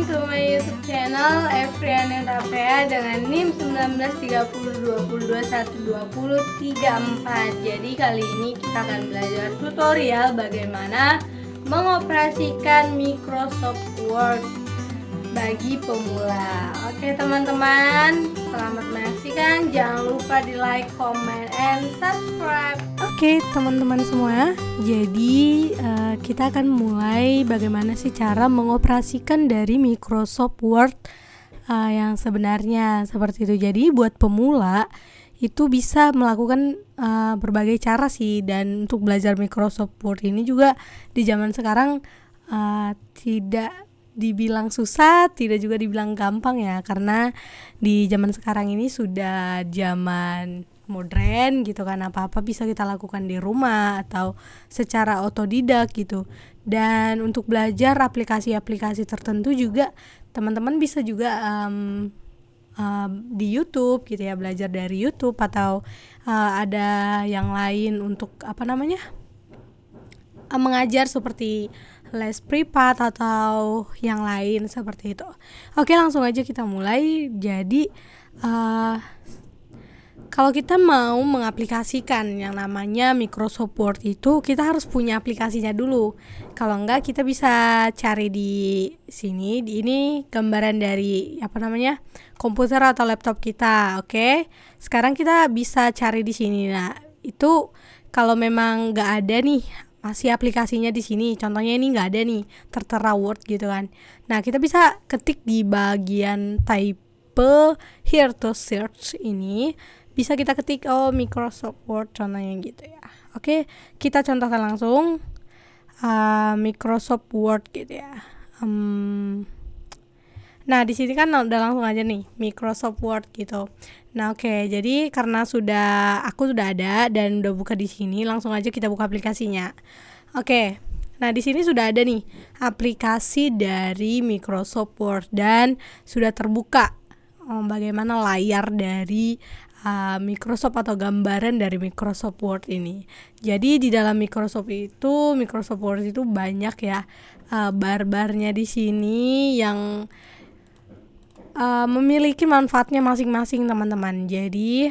to my YouTube channel Efriana Tapea dengan NIM 1930221234. Jadi kali ini kita akan belajar tutorial bagaimana mengoperasikan Microsoft Word bagi pemula. Oke teman-teman, selamat menyaksikan. Jangan lupa di like, comment, and subscribe. Oke teman-teman semua, jadi kita akan mulai bagaimana sih cara mengoperasikan dari Microsoft Word yang sebenarnya seperti itu. Jadi buat pemula itu bisa melakukan berbagai cara sih, dan untuk belajar Microsoft Word ini juga di zaman sekarang tidak dibilang susah, tidak juga dibilang gampang ya, karena di zaman sekarang ini sudah zaman modern gitu kan, apa-apa bisa kita lakukan di rumah atau secara otodidak gitu. Dan untuk belajar aplikasi-aplikasi tertentu juga teman-teman bisa juga di YouTube gitu ya, belajar dari YouTube atau ada yang lain untuk mengajar seperti les privat atau yang lain seperti itu. Oke, langsung aja kita mulai. Jadi kalau kita mau mengaplikasikan yang namanya Microsoft Word itu, kita harus punya aplikasinya dulu. Kalau enggak, kita bisa cari di sini. Ini gambaran dari komputer atau laptop kita. Oke, sekarang kita bisa cari di sini. Nah, itu kalau memang nggak ada nih, masih aplikasinya di sini. Contohnya ini nggak ada nih, tertera Word gitu kan. Nah, kita bisa ketik di bagian type here to search ini. Bisa kita ketik Microsoft Word contohnya gitu ya. Oke, kita contohkan langsung Microsoft Word gitu ya. Nah, di sini kan udah langsung aja nih Microsoft Word gitu. Nah, oke, jadi karena aku sudah ada dan udah buka di sini, langsung aja kita buka aplikasinya. Oke. Nah, di sini sudah ada nih aplikasi dari Microsoft Word dan sudah terbuka bagaimana layar dari Microsoft atau gambaran dari Microsoft Word ini. Jadi di dalam Microsoft Word itu banyak ya bar-barnya di sini yang memiliki manfaatnya masing-masing teman-teman. Jadi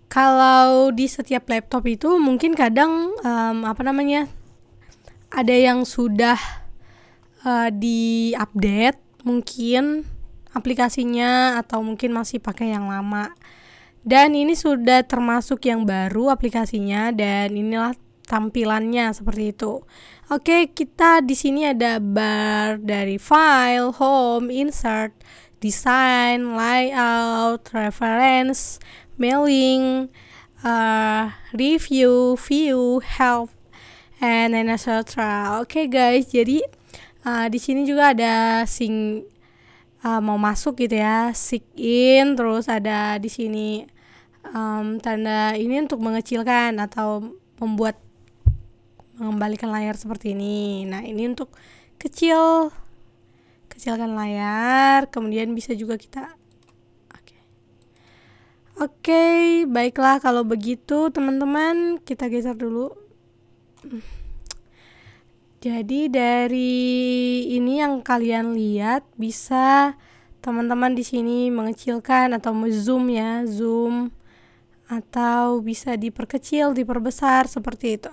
kalau di setiap laptop itu mungkin kadang ada yang sudah di-update mungkin aplikasinya, atau mungkin masih pakai yang lama. Dan ini sudah termasuk yang baru aplikasinya, dan inilah tampilannya seperti itu. Oke, kita di sini ada bar dari file, home, insert, design, layout, reference, mailing, review, view, help, and etc. Oke guys, jadi di sini juga ada mau masuk gitu ya, sign in, terus ada di sini tanda ini untuk mengecilkan atau mengembalikan layar seperti ini. Nah, ini untuk kecilkan layar, kemudian bisa juga kita Oke, baiklah kalau begitu teman-teman, kita geser dulu. Jadi dari ini yang kalian lihat, bisa teman-teman di sini mengecilkan atau zoom ya, zoom, atau bisa diperkecil, diperbesar seperti itu.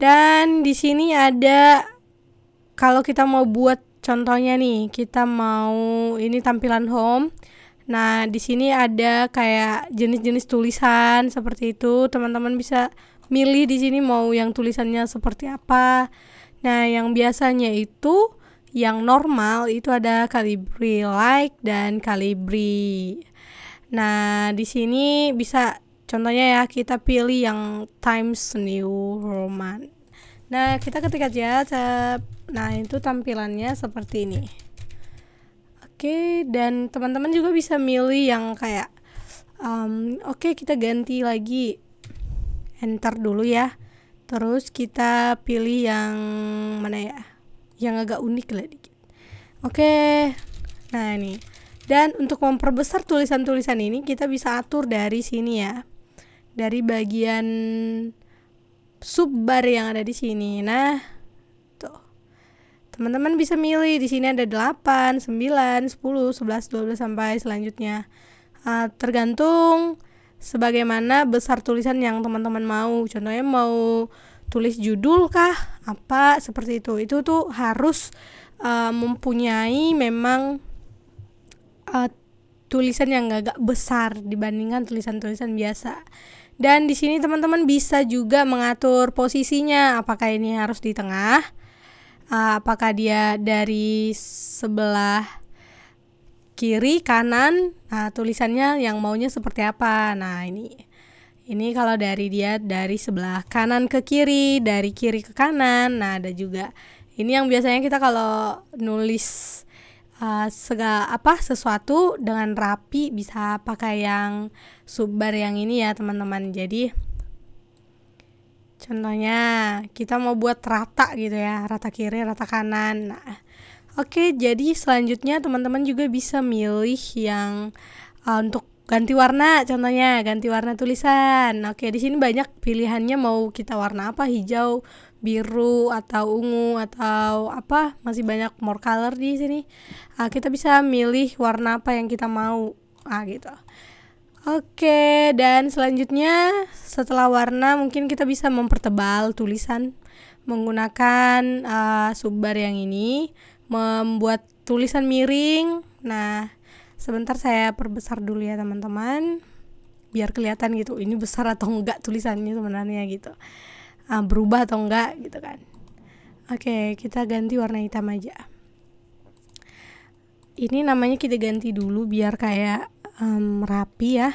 Dan di sini ada, kalau kita mau buat contohnya nih, kita mau ini tampilan home. Nah, di sini ada kayak jenis-jenis tulisan seperti itu. Teman-teman bisa milih di sini mau yang tulisannya seperti apa. Nah, yang biasanya itu yang normal itu ada Calibri Light dan Calibri. Nah, di sini bisa contohnya ya, kita pilih yang Times New Roman. Nah, kita ketik aja. Nah, itu tampilannya seperti ini. Oke, dan teman-teman juga bisa milih yang kayak oke, kita ganti lagi. Enter dulu ya. Terus kita pilih yang mana ya? Yang agak unik lah dikit. Oke. Nah, ini. Dan untuk memperbesar tulisan-tulisan ini kita bisa atur dari sini ya. Dari bagian subbar yang ada di sini. Nah, tuh. teman-teman bisa milih. Di sini ada 8, 9, 10, 11, 12 sampai selanjutnya. Tergantung sebagaimana besar tulisan yang teman-teman mau. Contohnya mau tulis judul kah, apa seperti itu. Itu tuh harus mempunyai memang tulisan yang agak besar dibandingkan tulisan-tulisan biasa. Dan di sini teman-teman bisa juga mengatur posisinya, apakah ini harus di tengah, apakah dia dari sebelah kiri, kanan. Nah, tulisannya yang maunya seperti apa. Nah, ini kalau dari dia dari sebelah kanan ke kiri, dari kiri ke kanan. Nah, ada juga. Ini yang biasanya kita kalau nulis sesuatu dengan rapi bisa pakai yang subbar yang ini ya teman-teman. Jadi contohnya kita mau buat rata gitu ya, rata kiri, rata kanan. Nah, oke, jadi selanjutnya teman-teman juga bisa milih yang untuk ganti warna, contohnya ganti warna tulisan. Oke, di sini banyak pilihannya, mau kita warna apa, hijau, biru atau ungu atau apa, masih banyak more color di sini. Kita bisa milih warna apa yang kita mau, gitu. Oke, dan selanjutnya setelah warna mungkin kita bisa mempertebal tulisan menggunakan subbar yang ini, membuat tulisan miring. Nah, sebentar saya perbesar dulu ya teman-teman, biar kelihatan gitu ini besar atau enggak tulisannya sebenarnya gitu, berubah atau enggak gitu kan. Oke, kita ganti warna hitam aja. Ini namanya kita ganti dulu biar kayak rapi ya.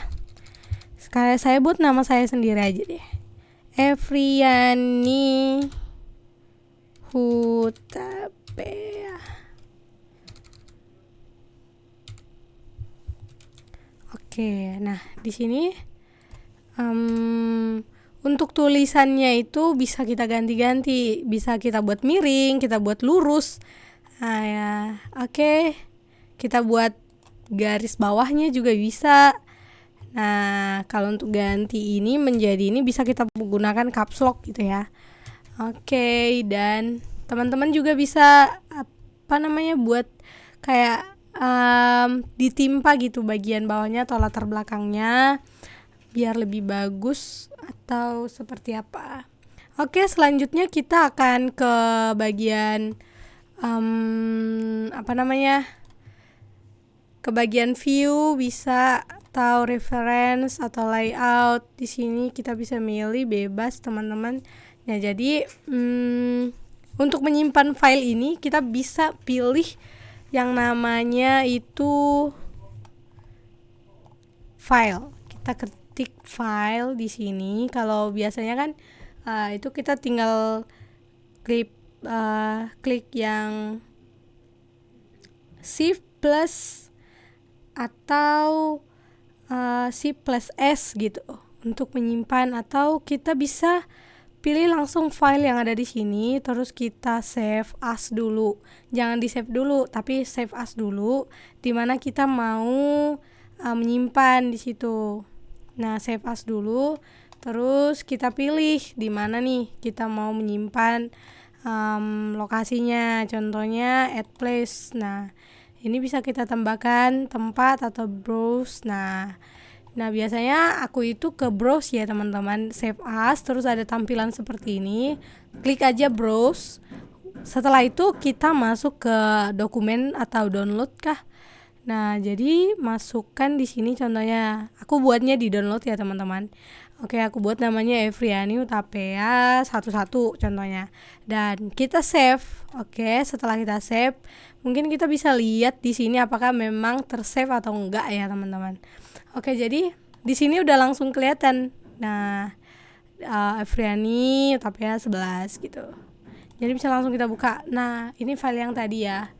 Sekali saya buat nama saya sendiri aja deh, Efriani Hutapea. Oke, nah di sini untuk tulisannya itu bisa kita ganti-ganti, bisa kita buat miring, kita buat lurus. Nah ya, oke. Kita buat garis bawahnya juga bisa. Nah, kalau untuk ganti ini menjadi ini bisa kita menggunakan caps lock gitu ya. Oke, dan teman-teman juga bisa buat kayak ditimpa gitu bagian bawahnya atau latar belakangnya biar lebih bagus atau seperti apa. Oke, selanjutnya kita akan ke bagian ke bagian view bisa, atau reference atau layout. Di sini kita bisa milih bebas teman-teman. Nah, jadi untuk menyimpan file ini kita bisa pilih yang namanya itu file. Kita ketik file di sini. Kalau biasanya kan itu kita tinggal klik yang Shift plus atau Shift plus S gitu untuk menyimpan, atau kita bisa pilih langsung file yang ada di sini, terus kita save as dulu. Jangan di save dulu, tapi save as dulu dimana kita mau menyimpan di situ. Nah, save as dulu, terus kita pilih di mana nih kita mau menyimpan lokasinya, contohnya add place. Nah, ini bisa kita tambahkan tempat atau browse. Nah biasanya aku itu ke browse ya teman-teman, save as, terus ada tampilan seperti ini, klik aja browse. Setelah itu kita masuk ke dokumen atau download kah. Nah, jadi masukkan di sini, contohnya aku buatnya di download ya teman-teman. Oke, aku buat namanya Efriani Hutapea 11 contohnya, dan kita save. Oke, setelah kita save mungkin kita bisa lihat di sini apakah memang tersave atau enggak ya teman-teman. Oke, jadi di sini udah langsung kelihatan. Nah, Efriani Hutapea 11 gitu. Jadi bisa langsung kita buka. Nah, ini file yang tadi ya,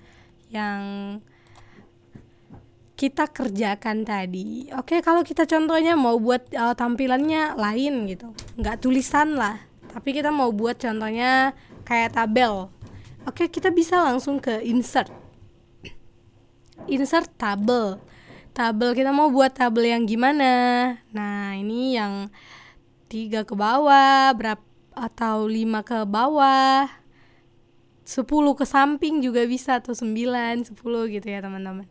yang kita kerjakan tadi. Oke, kalau kita contohnya mau buat tampilannya lain gitu, nggak tulisan lah, tapi kita mau buat contohnya kayak tabel. Oke, kita bisa langsung ke insert tabel. Kita mau buat tabel yang gimana? Nah, ini yang 3 ke bawah berapa atau 5 ke bawah. 10 ke samping juga bisa, atau 9, 10 gitu ya teman-teman.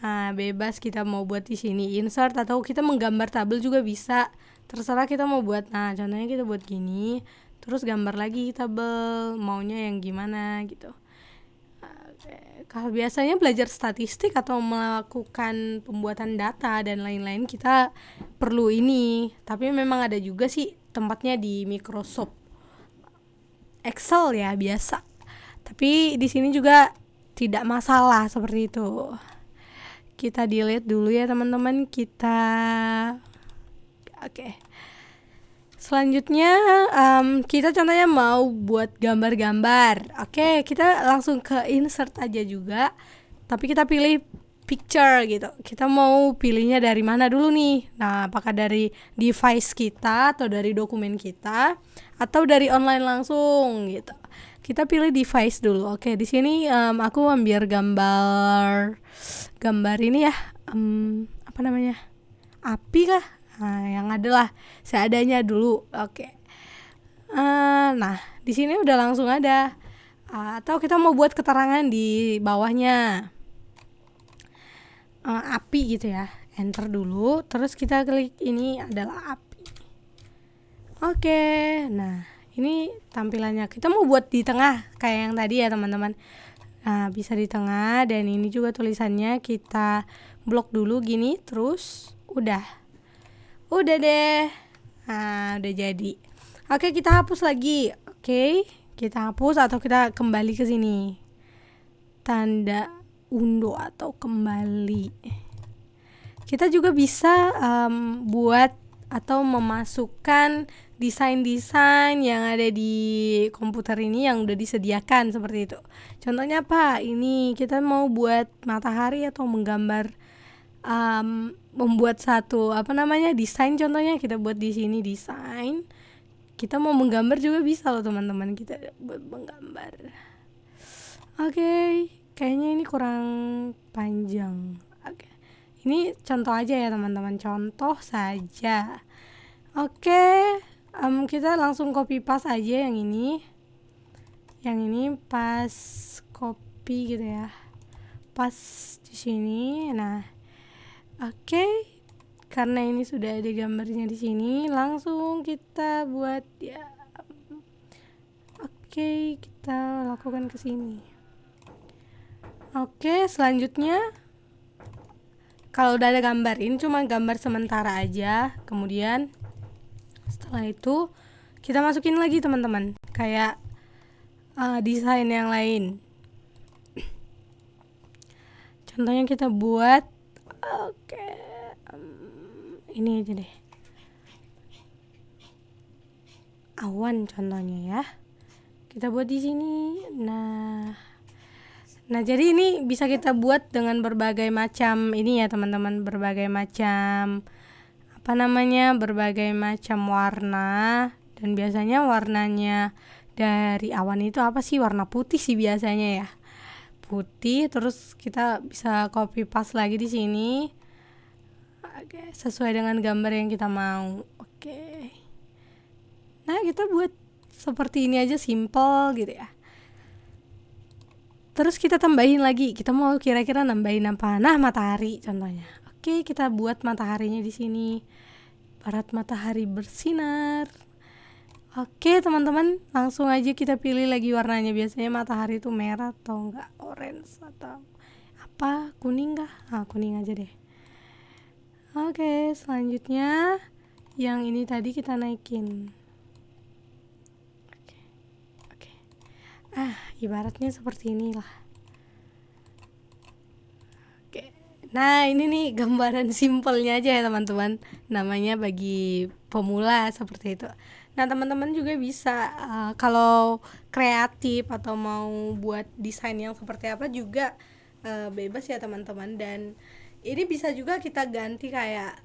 Nah, bebas kita mau buat di sini insert atau kita menggambar tabel juga bisa. Terserah kita mau buat. Nah, contohnya kita buat gini, terus gambar lagi tabel, maunya yang gimana gitu. Kalau biasanya belajar statistik atau melakukan pembuatan data dan lain-lain kita perlu ini. Tapi memang ada juga sih tempatnya di Microsoft Excel ya biasa. Tapi di sini juga tidak masalah seperti itu. Kita delete dulu ya teman-teman. Oke. Selanjutnya kita contohnya mau buat gambar-gambar. Oke, kita langsung ke insert aja juga. Tapi kita pilih picture gitu. Kita mau pilihnya dari mana dulu nih? Nah, apakah dari device kita atau dari dokumen kita atau dari online langsung gitu. Kita pilih device dulu. Oke, di sini aku ambil gambar ini ya. Apa namanya? Api kah? Nah, yang adalah seadanya dulu. Oke. Nah, di sini udah langsung ada. Atau kita mau buat keterangan di bawahnya. Api gitu ya. Enter dulu, terus kita klik ini adalah api. Oke. Nah, ini tampilannya. Kita mau buat di tengah kayak yang tadi ya, teman-teman. Nah, bisa di tengah dan ini juga tulisannya kita blok dulu gini, terus udah deh. Nah, udah jadi. Oke, kita hapus lagi. Oke, kita hapus atau kita kembali ke sini. Tanda undo atau kembali. Kita juga bisa buat atau memasukkan desain-desain yang ada di komputer ini yang udah disediakan seperti itu. Contohnya apa? Ini kita mau buat matahari atau menggambar membuat satu desain, contohnya kita buat di sini desain. Kita mau menggambar juga bisa loh teman-teman, kita buat menggambar. Oke, kayaknya ini kurang panjang. Oke. Ini contoh aja ya teman-teman, contoh saja. Oke, kita langsung copy paste aja yang ini. Yang ini pas copy gitu ya. Pas di sini. Nah, oke, karena ini sudah ada gambarnya di sini, langsung kita buat ya. Oke, kita lakukan ke sini. Oke, selanjutnya kalau udah ada gambar, ini cuma gambar sementara aja. Kemudian setelah itu kita masukin lagi teman-teman, kayak desain yang lain. Contohnya kita buat ini aja deh, awan contohnya ya. Kita buat di sini. Nah, jadi ini bisa kita buat dengan berbagai macam ini ya teman-teman, berbagai macam berbagai macam warna. Dan biasanya warnanya dari awan itu apa sih? Warna putih sih biasanya ya, putih. Terus kita bisa copy paste lagi di sini. Oke, sesuai dengan gambar yang kita mau. Oke. Nah, kita buat seperti ini aja, simple gitu ya. Terus kita tambahin lagi. Kita mau kira-kira nambahin apa? Nah, matahari contohnya. Oke, kita buat mataharinya di sini. Barat matahari bersinar. Oke, teman-teman, langsung aja kita pilih lagi warnanya. Biasanya matahari itu merah atau enggak, orange atau apa? Kuning kah? Kuning aja deh. Oke, selanjutnya yang ini tadi kita naikin. Oke. Ibaratnya seperti inilah. Oke. Nah, ini nih gambaran simpelnya aja ya teman-teman. Namanya bagi pemula seperti itu. Nah, teman-teman juga bisa kalau kreatif atau mau buat desain yang seperti apa juga bebas ya teman-teman. Dan ini bisa juga kita ganti kayak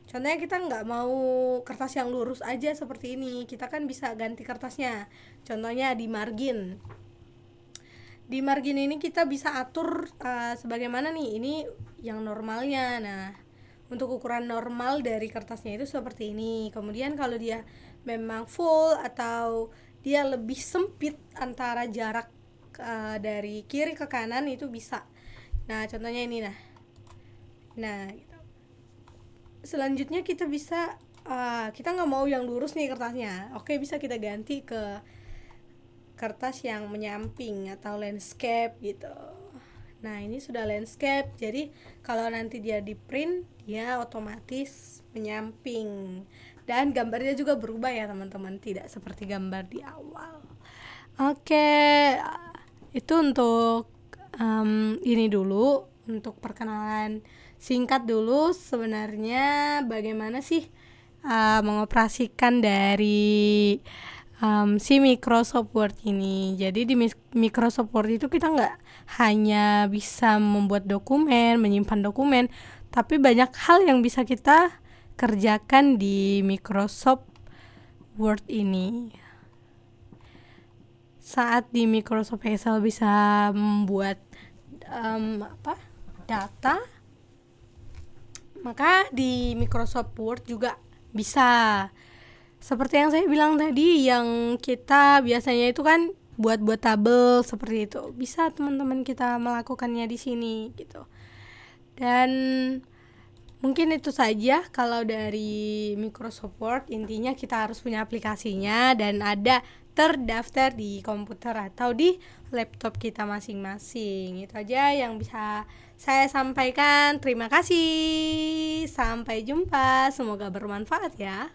contohnya kita nggak mau kertas yang lurus aja seperti ini, kita kan bisa ganti kertasnya. Contohnya di margin ini kita bisa atur sebagaimana nih, ini yang normalnya. Nah, untuk ukuran normal dari kertasnya itu seperti ini. Kemudian kalau dia memang full atau dia lebih sempit antara jarak dari kiri ke kanan itu bisa. Nah, contohnya ini nah gitu. Selanjutnya kita bisa kita nggak mau yang lurus nih kertasnya, oke, bisa kita ganti ke kertas yang menyamping atau landscape gitu. Nah, ini sudah landscape, jadi kalau nanti dia di print dia otomatis menyamping dan gambarnya juga berubah ya teman-teman, tidak seperti gambar di awal. Oke, itu untuk ini dulu, untuk perkenalan singkat dulu sebenarnya bagaimana sih mengoperasikan dari si Microsoft Word ini. Jadi di Microsoft Word itu kita nggak hanya bisa membuat dokumen, menyimpan dokumen, tapi banyak hal yang bisa kita kerjakan di Microsoft Word ini. Saat di Microsoft Excel bisa membuat data, maka di Microsoft Word juga bisa. Seperti yang saya bilang tadi, yang kita biasanya itu kan buat tabel seperti itu. Bisa teman-teman kita melakukannya di sini gitu. Dan mungkin itu saja kalau dari Microsoft Word. Intinya kita harus punya aplikasinya dan ada terdaftar di komputer atau di laptop kita masing-masing. Itu aja yang bisa saya sampaikan. Terima kasih. Sampai jumpa. Semoga bermanfaat ya.